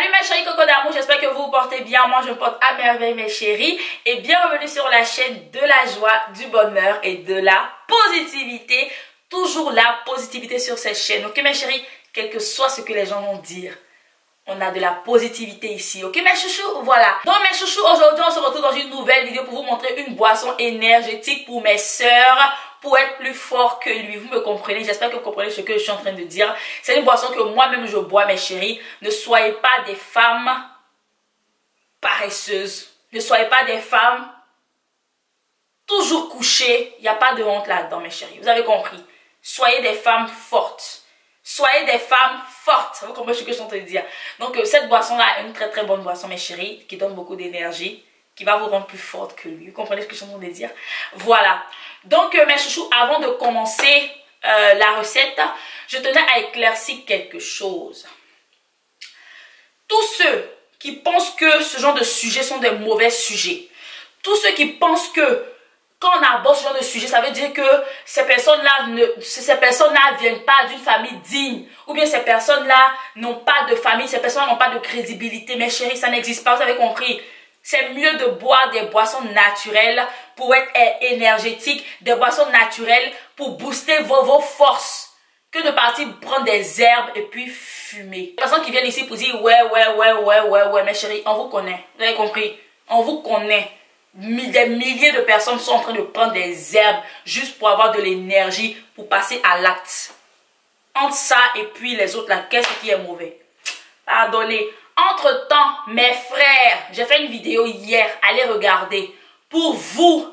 Salut mes chéris coco d'amour, j'espère que vous vous portez bien. Moi je me porte à merveille mes chéris. Et bienvenue sur la chaîne de la joie, du bonheur et de la positivité. Toujours la positivité sur cette chaîne. Ok mes chéris, quel que soit ce que les gens vont dire, on a de la positivité ici. Ok mes chouchous, voilà. Donc mes chouchous, aujourd'hui on se retrouve dans une nouvelle vidéo pour vous montrer une boisson énergétique pour mes sœurs, pour être plus fort que lui. Vous me comprenez? J'espère que vous comprenez ce que je suis en train de dire. C'est une boisson que moi-même je bois, mes chéris. Ne soyez pas des femmes paresseuses. Ne soyez pas des femmes toujours couchées. Il n'y a pas de honte là-dedans, mes chéris. Vous avez compris? Soyez des femmes fortes. Soyez des femmes fortes. Vous comprenez ce que je suis en train de dire? Donc cette boisson-là est une très très bonne boisson, mes chéris, qui donne beaucoup d'énergie, qui va vous rendre plus forte que lui. Vous comprenez ce que je suis en train de dire? Voilà. Donc mes chouchous, avant de commencer la recette, je tenais à éclaircir quelque chose. Tous ceux qui pensent que ce genre de sujets sont des mauvais sujets, tous ceux qui pensent que quand on aborde ce genre de sujet, ça veut dire que ces personnes-là ne viennent pas d'une famille digne, ou bien ces personnes-là n'ont pas de famille, ces personnes n'ont pas de crédibilité. Mes chéris, ça n'existe pas, vous avez compris. C'est mieux de boire des boissons naturelles pour être énergétique, des boissons naturelles pour booster vos forces, que de partir prendre des herbes et puis fumer. Les personnes qui viennent ici pour dire ouais, mes chéris, on vous connaît, vous avez compris, on vous connaît. Des milliers de personnes sont en train de prendre des herbes juste pour avoir de l'énergie, pour passer à l'acte. Entre ça et puis les autres là, qu'est-ce qui est mauvais? Pardonnez. Entre-temps, mes frères, j'ai fait une vidéo hier, allez regarder, pour vous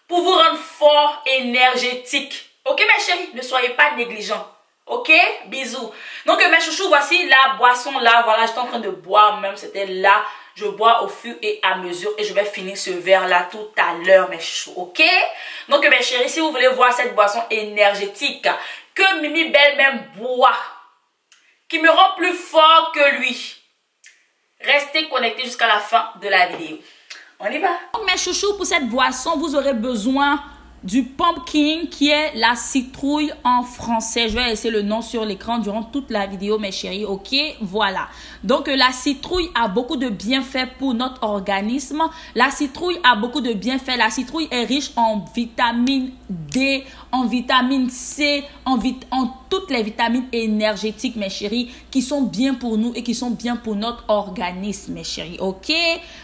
rendre fort, énergétique. Ok mes chéris, ne soyez pas négligents. Ok, bisous. Donc mes chouchous, voici la boisson là, voilà, j'étais en train de boire, même c'était là. Je bois au fur et à mesure et je vais finir ce verre là tout à l'heure mes chouchous, ok? Donc mes chéris, si vous voulez voir cette boisson énergétique que Mimi Belle même boit, qui me rend plus fort que lui, restez connectés jusqu'à la fin de la vidéo. On y va. Donc mes chouchous, pour cette boisson, vous aurez besoin du pumpkin, qui est la citrouille en français. Je vais laisser le nom sur l'écran durant toute la vidéo mes chéris, ok? Voilà. Donc la citrouille a beaucoup de bienfaits pour notre organisme. La citrouille a beaucoup de bienfaits. La citrouille est riche en vitamine D, en vitamine C, en toutes les vitamines énergétiques mes chéris, qui sont bien pour nous et qui sont bien pour notre organisme mes chéris, ok?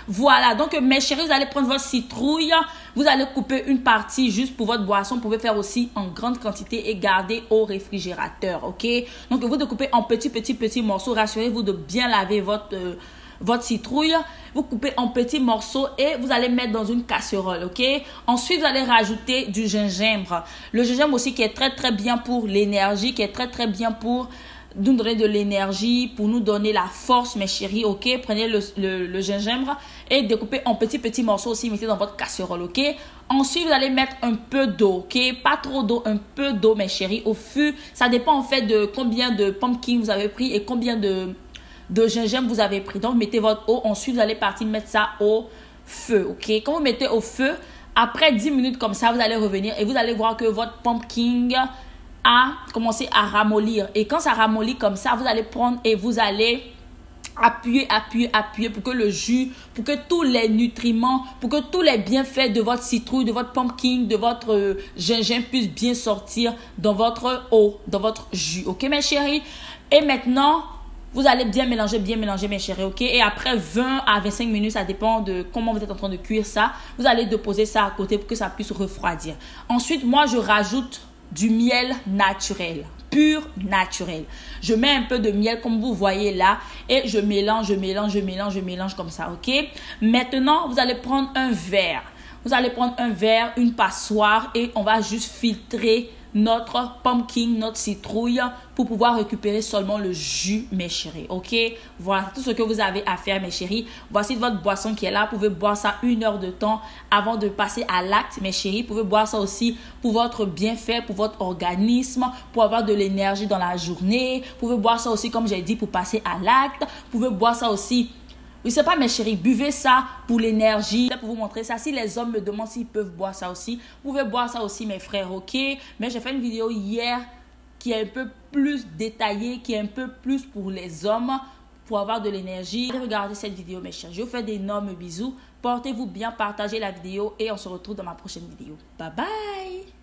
Voilà. Donc mes chéris, vous allez prendre votre citrouille, vous allez couper une partie juste pour votre boisson. Vous pouvez faire aussi en grande quantité et garder au réfrigérateur, ok? Donc vous découpez en petits morceaux. Rassurez-vous de bien laver votre citrouille. Vous coupez en petits morceaux et vous allez mettre dans une casserole, ok? Ensuite, vous allez rajouter du gingembre. Le gingembre aussi qui est très très bien pour l'énergie, qui est très très bien pour nous donner de l'énergie, pour nous donner la force mes chéris, ok? Prenez le gingembre et découpez en petits morceaux aussi, mettez dans votre casserole, ok? Ensuite, vous allez mettre un peu d'eau, ok? Pas trop d'eau, un peu d'eau mes chéris, au fur. Ça dépend en fait de combien de pumpkin vous avez pris et combien de gingembre vous avez pris. Donc mettez votre eau, ensuite vous allez partir mettre ça au feu, ok? Quand vous mettez au feu, après 10 minutes comme ça, vous allez revenir et vous allez voir que votre pumpkin a commencé à ramollir. Et quand ça ramollit comme ça, vous allez prendre et vous allez appuyer pour que le jus, pour que tous les nutriments, pour que tous les bienfaits de votre citrouille, de votre pumpkin, de votre gingembre puissent bien sortir dans votre eau, dans votre jus, ok mes chéris? Et maintenant, vous allez bien mélanger mes chéris, ok? Et après 20 à 25 minutes, ça dépend de comment vous êtes en train de cuire ça. Vous allez déposer ça à côté pour que ça puisse refroidir. Ensuite, moi, je rajoute du miel naturel, pur naturel. Je mets un peu de miel comme vous voyez là et je mélange comme ça, ok? Maintenant, vous allez prendre un verre. Vous allez prendre un verre, une passoire et on va juste filtrer notre pumpkin, notre citrouille pour pouvoir récupérer seulement le jus mes chéris, ok? Voilà tout ce que vous avez à faire mes chéris. Voici votre boisson qui est là. Vous pouvez boire ça 1 heure de temps avant de passer à l'acte mes chéris. Vous pouvez boire ça aussi pour votre bienfait, pour votre organisme, pour avoir de l'énergie dans la journée. Vous pouvez boire ça aussi comme j'ai dit pour passer à l'acte. Vous pouvez boire ça aussi. Je ne sais pas mes chéris, buvez ça pour l'énergie. Pour vous montrer ça, si les hommes me demandent s'ils peuvent boire ça aussi, vous pouvez boire ça aussi mes frères, ok? Mais j'ai fait une vidéo hier qui est un peu plus détaillée, qui est un peu plus pour les hommes, pour avoir de l'énergie. Regardez cette vidéo mes chers. Je vous fais d'énormes bisous. Portez-vous bien, partagez la vidéo et on se retrouve dans ma prochaine vidéo. Bye bye.